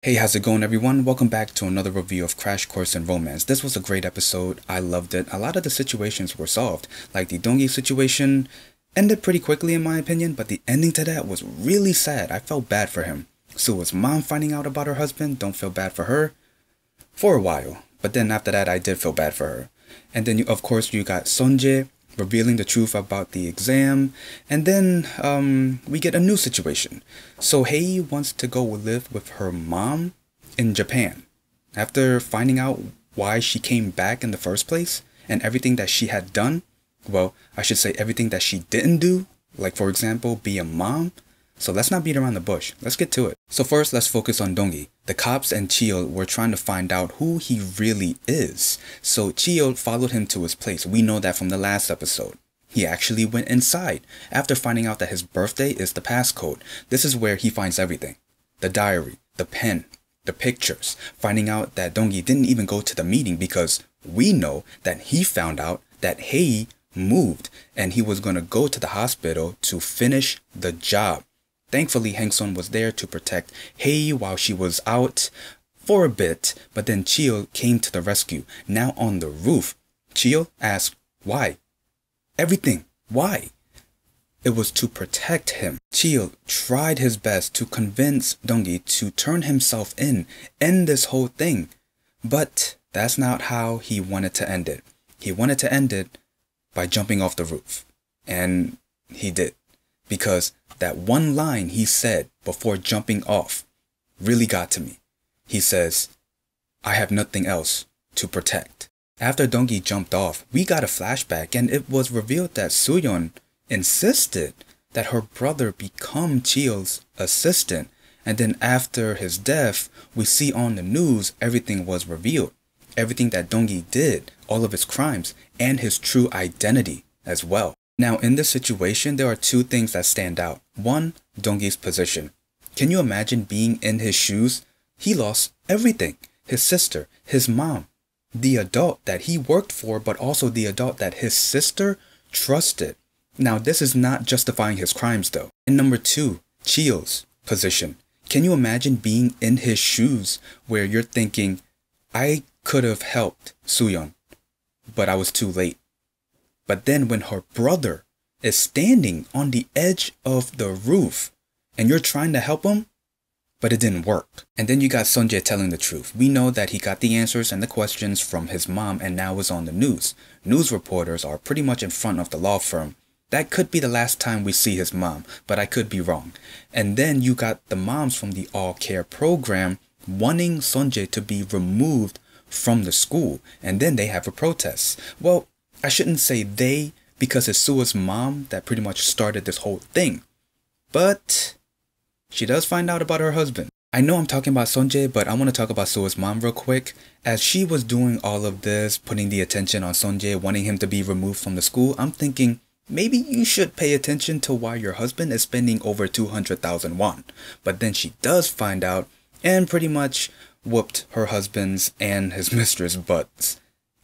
Hey, how's it going, everyone? Welcome back to another review of Crash Course in Romance. This was a great episode. I loved it. A lot of the situations were solved. Like the DongHui situation ended pretty quickly in my opinion, but the ending to that was really sad. I felt bad for him. Sua's mom finding out about her husband, don't feel bad for her. For a while. But then after that, I did feel bad for her. And then, of course, you got Sonje revealing the truth about the exam. And then we get a new situation. So Hei wants to go live with her mom in Japan. After finding out why she came back in the first place and everything that she had done. Well, I should say everything that she didn't do. Like, for example, be a mom. So let's not beat around the bush. Let's get to it. So first, let's focus on DongHui. The cops and Chio were trying to find out who he really is. So Chio followed him to his place. We know that from the last episode. He actually went inside after finding out that his birthday is the passcode. This is where he finds everything. The diary, the pen, the pictures. Finding out that DongHui didn't even go to the meeting because we know that he found out that Hei moved and he was going to go to the hospital to finish the job. Thankfully, Heng-sun was there to protect Hei while she was out for a bit, but then Chio came to the rescue. Now on the roof, Chio asked, why? Everything. Why? It was to protect him. Chio tried his best to convince DongHui to turn himself in, end this whole thing. But that's not how he wanted to end it. He wanted to end it by jumping off the roof. And he did. Because that one line he said before jumping off really got to me. He says, I have nothing else to protect. After DongHui jumped off, we got a flashback and it was revealed that Suyeon insisted that her brother become Chio's assistant. And then after his death, we see on the news everything was revealed. Everything that DongHui did, all of his crimes, and his true identity as well. Now, in this situation, there are two things that stand out. One, DongHui's position. Can you imagine being in his shoes? He lost everything. His sister, his mom, the adult that he worked for, but also the adult that his sister trusted. Now, this is not justifying his crimes, though. And number two, Chio's position. Can you imagine being in his shoes where you're thinking, I could have helped Suyeon, but I was too late. But then when her brother is standing on the edge of the roof and you're trying to help him, but it didn't work. And then you got Sonje telling the truth. We know that he got the answers and the questions from his mom and now is on the news. News reporters are pretty much in front of the law firm. That could be the last time we see his mom, but I could be wrong. And then you got the moms from the All Care program wanting Sonje to be removed from the school. And then they have a protest. Well, I shouldn't say they, because it's Sua's mom that pretty much started this whole thing. But she does find out about her husband. I know I'm talking about Sonje, but I want to talk about Sua's mom real quick. As she was doing all of this, putting the attention on Sonje, wanting him to be removed from the school, I'm thinking, maybe you should pay attention to why your husband is spending over 200,000 won. But then she does find out and pretty much whooped her husband's and his mistress' butts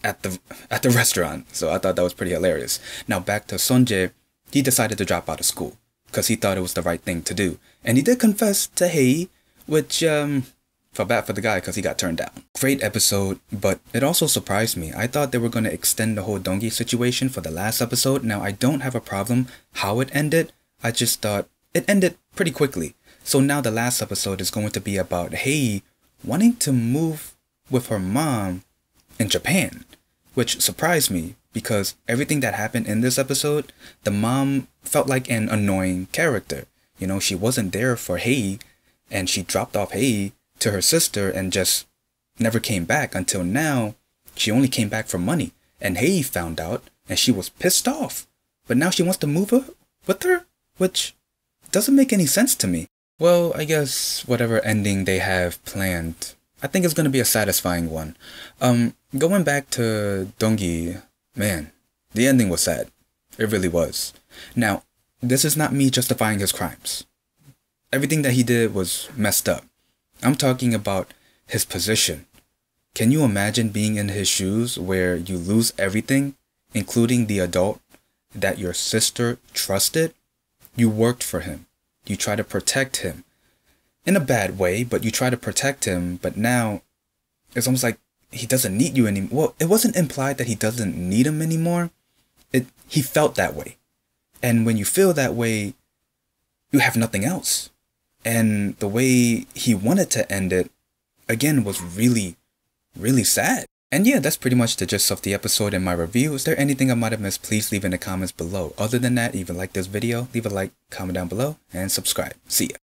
at the restaurant. So I thought that was pretty hilarious. Now back to Sonje, he decided to drop out of school because he thought it was the right thing to do. And he did confess to Hei, which felt bad for the guy because he got turned down. Great episode, but it also surprised me. I thought they were going to extend the whole DongHui situation for the last episode. Now I don't have a problem how it ended. I just thought it ended pretty quickly. So now the last episode is going to be about Hei wanting to move with her mom in Japan, which surprised me because everything that happened in this episode, the mom felt like an annoying character. You know, she wasn't there for Hei and she dropped off Hei to her sister and just never came back until now. She only came back for money and Hei found out and she was pissed off. But now she wants to move with her, which doesn't make any sense to me. Well, I guess whatever ending they have planned, I think it's going to be a satisfying one. Going back to DongHui, man, the ending was sad. It really was. Now, this is not me justifying his crimes. Everything that he did was messed up. I'm talking about his position. Can you imagine being in his shoes where you lose everything, including the adult that your sister trusted? You worked for him. You try to protect him. in a bad way, but you try to protect him, but now it's almost like he doesn't need you anymore. Well, it wasn't implied that he doesn't need him anymore. He felt that way. And when you feel that way, you have nothing else. And the way he wanted to end it, again, was really, really sad. And yeah, that's pretty much the gist of the episode and my review. Is there anything I might have missed? Please leave in the comments below. Other than that, if you like this video, leave a like, comment down below, and subscribe. See ya.